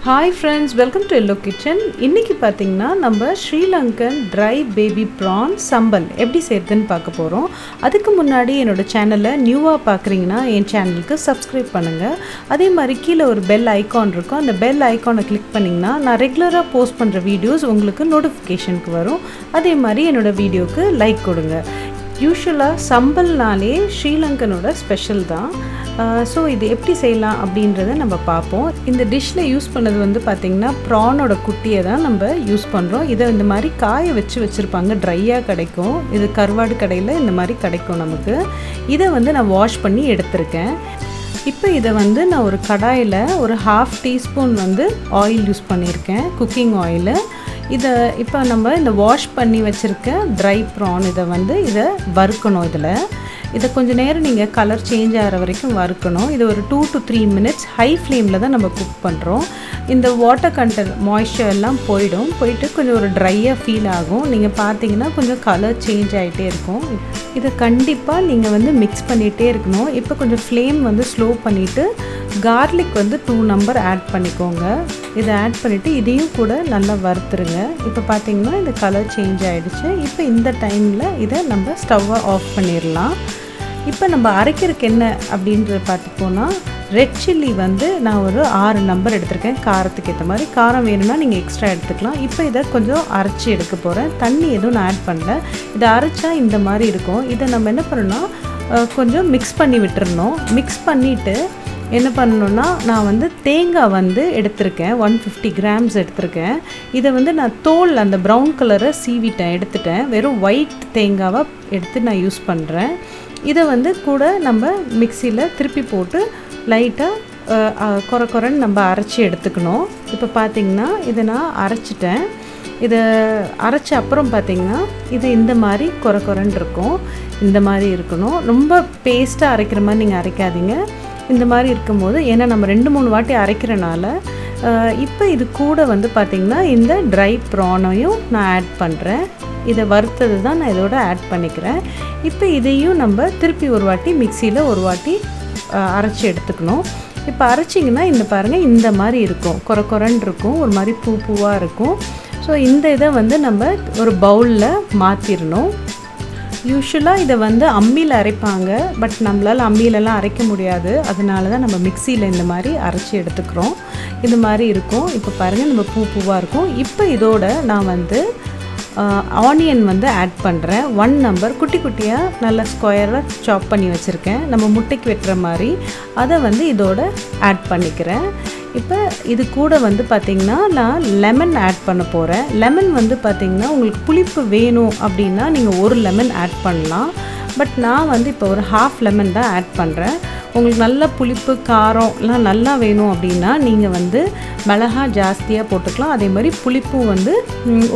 Hi friends, welcome to Hello Kitchen. இன்னைக்கு பாத்தீங்கன்னா நம்ம Lankan dry baby prawn sambal எப்படி செய்யறதுன்னு பார்க்க போறோம். அதுக்கு முன்னாடி என்னோட சேனலை நியூவா பார்க்கறீங்கன்னா என் சேனலுக்கு subscribe பண்ணுங்க. அதே மாதிரி கீழ ஒரு bell icon இருக்கும். அந்த bell icon-ஐ கிளிக் பண்ணீங்கன்னா நான் ரெகுலரா போஸ்ட் பண்ற வீடியோஸ் உங்களுக்கு நோட்டிஃபிகேஷனுக்கு வரும். அதே மாதிரி என்னோட வீடியோக்கு லைக் கொடுங்க. யூசுவலா சம்பல்னாலே ஸ்ரீலங்கனோட ஸ்பெஷல் தான். ஸோ இது எப்படி செய்யலாம் அப்படின்றத நம்ம பார்ப்போம். இந்த டிஷ்ஷில் யூஸ் பண்ணது வந்து பார்த்திங்கன்னா ப்ரானோட குட்டியை தான் நம்ம யூஸ் பண்ணுறோம். இதை இந்த மாதிரி காய வச்சுருப்பாங்க, ட்ரையாக கிடைக்கும். இது கருவாடு கடையில் இந்த மாதிரி கிடைக்கும் நமக்கு. இதை வந்து நான் வாஷ் பண்ணி எடுத்திருக்கேன். இப்போ இதை வந்து நான் ஒரு கடாயில் ஒரு 1/2 டீஸ்பூன் வந்து ஆயில் யூஸ் பண்ணியிருக்கேன், குக்கிங் ஆயிலு. இதை இப்போ நம்ம இந்த வாஷ் பண்ணி வச்சுருக்க ட்ரை ப்ரான் இதை வறுக்கணும். இதை கொஞ்சம் நேரம் நீங்கள் கலர் சேஞ்ச் ஆகிற வரைக்கும் வறுக்கணும். இது ஒரு 2 to 3 minutes ஹை ஃப்ளேமில் தான் நம்ம குக் பண்ணுறோம். இந்த வாட்டர் கண்டென்ட் மாய்ஸ்சர் எல்லாம் போயிட்டு கொஞ்சம் ஒரு ட்ரையாக ஃபீல் ஆகும். நீங்கள் பார்த்தீங்கன்னா கொஞ்சம் கலர் சேஞ்ச் ஆகிட்டே இருக்கும். இதை கண்டிப்பாக நீங்கள் வந்து மிக்ஸ் பண்ணிகிட்டே இருக்கணும். இப்போ கொஞ்சம் ஃப்ளேம் வந்து ஸ்லோ பண்ணிவிட்டு கார்லிக் வந்து 2 நம்பர் ஆட் பண்ணிக்கோங்க. இதை ஆட் பண்ணிவிட்டு இதையும் கூட நல்லா வறுத்துருங்க. இப்போ பார்த்தீங்கன்னா இந்த கலர் சேஞ்ச் ஆகிடுச்சு. இப்போ இந்த டைமில் இதை நம்ம ஸ்டவ்வை ஆஃப் பண்ணிடலாம். இப்போ நம்ம அரைக்கிறதுக்கு என்ன அப்படின்றத பார்த்துப்போனா, ரெட் சில்லி வந்து நான் ஒரு 6 நம்பர் எடுத்திருக்கேன். காரத்துக்கு ஏற்ற மாதிரி காரம் வேணும்னா நீங்கள் எக்ஸ்ட்ரா எடுத்துக்கலாம். இப்போ இதை கொஞ்சம் அரைச்சி எடுக்க போகிறேன். தண்ணி எதுவும் நான் ஆட் பண்ணல. இதை அரைச்சா இந்த மாதிரி இருக்கும். இதை நம்ம என்ன பண்ணணும்னா கொஞ்சம் மிக்ஸ் பண்ணி விட்டுறணும். மிக்ஸ் பண்ணிவிட்டு என்ன பண்ணணுன்னா, நான் வந்து தேங்காய் வந்து எடுத்திருக்கேன், 150 grams எடுத்திருக்கேன். இதை வந்து நான் தோல் அந்த ப்ரௌன் கலரை எடுத்துட்டேன். வெறும் ஒயிட் தேங்காவை எடுத்து நான் யூஸ் பண்ணுறேன். இதை வந்து கூட நம்ம மிக்சியில் திருப்பி போட்டு லைட்டாக குறைன்னு நம்ம அரைச்சி எடுத்துக்கணும். இப்போ பார்த்திங்கன்னா இதை நான் அரைச்சிட்டேன். இதை அரைச்ச அப்புறம் பார்த்திங்கன்னா இது இந்த மாதிரி குறைன்னு இருக்கும். இந்த மாதிரி இருக்கணும். ரொம்ப பேஸ்ட்டாக அரைக்கிற மாதிரி நீங்கள் அரைக்காதீங்க. இந்த மாதிரி இருக்கும்போது, ஏன்னா நம்ம 2-3 வாட்டி அரைக்கிறனால, இப்போ இது கூட வந்து பார்த்திங்கன்னா இந்த ட்ரை ப்ரானையும் நான் ஆட் பண்ணுறேன். இதை வறுத்தது தான் நான் இதோட ஆட் பண்ணிக்கிறேன். இப்போ இதையும் நம்ம திருப்பி ஒரு வாட்டி மிக்சியில் ஒரு வாட்டி அரைச்சி எடுத்துக்கணும். இப்போ அரைச்சிங்கன்னா இந்த பாருங்கள் இந்த மாதிரி இருக்கும், குறைன்னு இருக்கும், ஒரு மாதிரி பூவாக இருக்கும். ஸோ இந்த இதை வந்து நம்ம ஒரு பவுலில் மாற்றிடணும். யூஸ்வலாக இதை வந்து அம்மியில் அரைப்பாங்க, பட் நம்மளால் அம்மியிலலாம் அரைக்க முடியாது. அதனால தான் நம்ம மிக்சியில் இந்த மாதிரி அரைச்சி எடுத்துக்கிறோம். இந்த மாதிரி இருக்கும். இப்போ பாருங்கள் நம்ம பூவாக இருக்கும். இப்போ இதோட நான் வந்து ஆனியன் வந்து ஆட் பண்ணுறேன். 1 நம்பர் குட்டியாக நல்லா ஸ்கொயராக சாப் பண்ணி வச்சுருக்கேன், நம்ம முட்டைக்கு வெட்டுற மாதிரி. அதை வந்து இதோட ஆட் பண்ணிக்கிறேன். இப்போ இது கூட வந்து பார்த்திங்கன்னா நான் லெமன் ஆட் பண்ண போகிறேன். லெமன் வந்து பார்த்திங்கன்னா உங்களுக்கு புளிப்பு வேணும் அப்படின்னா நீங்கள் 1 லெமன் ஆட் பண்ணலாம். பட் நான் வந்து இப்போ ஒரு 1/2 லெமன் தான் ஆட் பண்ணுறேன். உங்களுக்கு நல்லா புளிப்பு காரம்லாம் நல்லா வேணும் அப்படின்னா நீங்கள் வந்து மிளகா ஜாஸ்தியாக போட்டுக்கலாம். அதே மாதிரி புளிப்பும் வந்து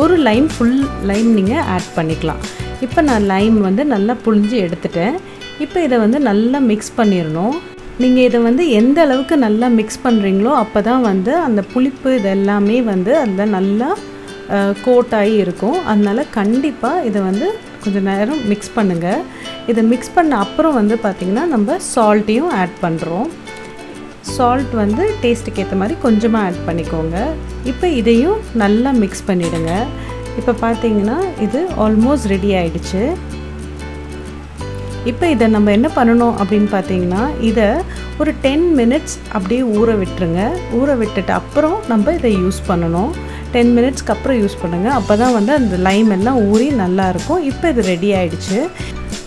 ஒரு லைம், ஃபுல் லைம் நீங்கள் ஆட் பண்ணிக்கலாம். இப்போ நான் லைம் வந்து நல்லா புளிஞ்சு எடுத்துட்டேன். இப்போ இதை வந்து நல்லா மிக்ஸ் பண்ணிடணும். நீங்கள் இதை வந்து எந்த அளவுக்கு நல்லா மிக்ஸ் பண்ணுறீங்களோ அப்போ தான் வந்து அந்த புளிப்பு இதெல்லாமே வந்து அதில் நல்லா கோட்டாகி இருக்கும். அதனால் கண்டிப்பாக இதை வந்து கொஞ்சம் நேரம் மிக்ஸ் பண்ணுங்கள். இதை மிக்ஸ் பண்ண அப்புறம் வந்து பார்த்திங்கன்னா நம்ம சால்ட்டையும் ஆட் பண்ணுறோம். சால்ட் வந்து டேஸ்ட்டுக்கு ஏற்ற மாதிரி கொஞ்சமாக ஆட் பண்ணிக்கோங்க. இப்போ இதையும் நல்லா மிக்ஸ் பண்ணிவிடுங்க. இப்போ பார்த்திங்கன்னா இது ஆல்மோஸ்ட் ரெடி ஆகிடுச்சு. இப்போ இதை நம்ம என்ன பண்ணணும் அப்படின்னு பார்த்தீங்கன்னா, இதை ஒரு 10 minutes அப்படியே ஊற விட்டுருங்க. ஊற விட்டுட்டு அப்புறம் நம்ம இதை யூஸ் பண்ணணும். 10 minutesக்கு அப்புறம் யூஸ் பண்ணுங்கள். அப்போ தான் வந்து அந்த லைம் எல்லாம் ஊறி நல்லாயிருக்கும். இப்போ இது ரெடி ஆகிடுச்சு.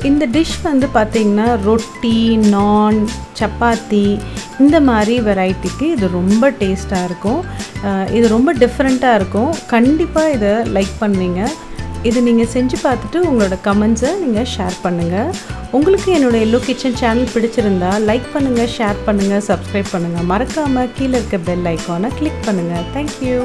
இந்த டிஷ் வந்து பார்த்திங்கன்னா ரொட்டி, நான், சப்பாத்தி இந்த மாதிரி வெரைட்டிக்கு இது ரொம்ப டேஸ்ட்டாக இருக்கும். இது ரொம்ப டிஃப்ரெண்ட்டாக இருக்கும். கண்டிப்பாக இதை லைக் பண்ணுவீங்க. இது நீங்கள் செஞ்சு பார்த்துட்டு உங்களோட கமெண்ட்ஸை நீங்கள் ஷேர் பண்ணுங்கள். உங்களுக்கு என்னோடய எல்லோ கிச்சன் சேனல் பிடிச்சிருந்தா லைக் பண்ணுங்கள், ஷேர் பண்ணுங்கள், சப்ஸ்கிரைப் பண்ணுங்கள். மறக்காமல் கீழே இருக்க பெல் ஐக்கானை கிளிக் பண்ணுங்கள். தேங்க்யூ.